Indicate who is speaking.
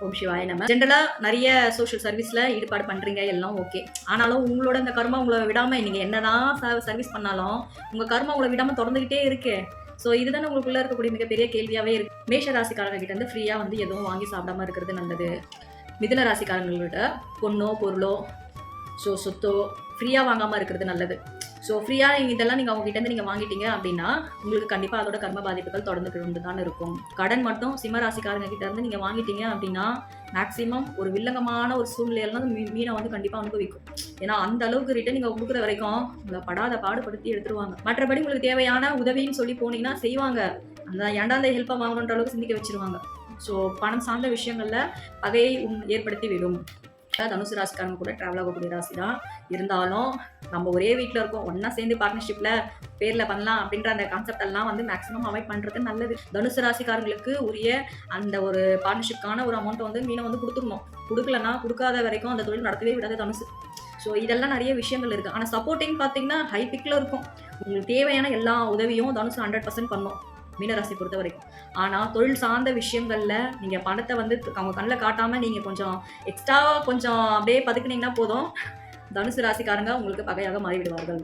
Speaker 1: ஓம் சிவாய நம்ம ஜென்ரலா நிறைய சோஷியல் சர்வீஸ்ல ஈடுபாடு பண்றீங்க, எல்லாம் ஓகே. ஆனாலும் உங்களோட இந்த கர்மா உங்களை விடாம நீங்க என்னதான் சர்வீஸ் பண்ணாலும் உங்க கர்மா உங்களை விடாம தொடர்ந்துகிட்டே இருக்கு. ஸோ இதுதானே உங்களுக்குள்ள இருக்கக்கூடிய மிகப்பெரிய கேள்வியாவே இருக்கு. மேஷ ராசிக்காரங்க கிட்ட இருந்து ஃப்ரீயா வந்து எதுவும் வாங்கி சாப்பிடாம இருக்கிறது நல்லது. மிதுன ராசிக்காரங்கள்கிட்ட பொண்ணோ பொருளோ சொத்தோ ஃப்ரீயா வாங்காம இருக்கிறது நல்லது. ஸோ ஃப்ரீயாக இதெல்லாம் நீங்கள் அவங்ககிட்ட நீங்கள் வாங்கிட்டீங்க அப்படின்னா உங்களுக்கு கண்டிப்பாக அதோட கர்ம பாதிப்புகள் தொடர்ந்து தான் இருக்கும். கடன் மட்டும் சிம்ம ராசிக்காரங்க கிட்ட இருந்து நீங்கள் வாங்கிட்டீங்க அப்படின்னா மேக்ஸிமம் ஒரு வில்லங்கமான ஒரு சூழ்நிலையெல்லாம் மீனை வந்து கண்டிப்பாக அனுபவிக்கும். ஏன்னா அந்த அளவுக்கு ரிட்டன் நீங்கள் கொடுக்குற வரைக்கும் உங்களை படாத பாடுபடுத்தி எடுத்துருவாங்க. மற்றபடி உங்களுக்கு தேவையான உதவின்னு சொல்லி போனீங்கன்னா செய்வாங்க. அந்த ஏண்டாந்த ஹெல்ப்பை வாங்கணுன்ற அளவுக்கு சிந்திக்க வச்சிருவாங்க. ஸோ பணம் சார்ந்த விஷயங்களில் பகையை ஏற்படுத்தி விடும். தனுசு ராசிக்காரங்க கூட ட்ராவல் ஆகக்கூடிய ராசி தான். இருந்தாலும் நம்ம ஒரே வீட்டில் இருக்கோம், ஒன்றா சேர்ந்து பார்ட்னர்ஷிப்பில் பேரில் பண்ணலாம் அப்படின்ற அந்த கான்செப்ட் எல்லாம் வந்து மேக்ஸிமம் அவாய்ட் பண்ணுறது நல்லது. தனுசு ராசிக்காரங்களுக்கு உரிய அந்த ஒரு பார்ட்னர்ஷிப்கான ஒரு அமௌண்ட்டை வந்து மீனை வந்து கொடுத்துடணும். கொடுக்கலன்னா கொடுக்காத வரைக்கும் அந்த தொழில் நடத்தவே விடாது தனுசு. ஸோ இதெல்லாம் நிறைய விஷயங்கள் இருக்குது. ஆனால் சப்போர்ட்டிங் பார்த்தீங்கன்னா ஹை பிக்கில் இருக்கும். உங்களுக்கு தேவையான எல்லா உதவியும் தனுசு 100% பண்ணும் மீனராசி பொறுத்த வரைக்கும். ஆனால் தொழில் சார்ந்த விஷயங்களில் நீங்கள் பணத்தை வந்து அவங்க கண்ணில் காட்டாமல் நீங்கள் கொஞ்சம் எக்ஸ்ட்ரா கொஞ்சம் அப்படியே பதுக்குனீங்கன்னா போதும், தனுசு ராசிக்காரங்க உங்களுக்கு பகையாக மாறிவிடுவார்கள்.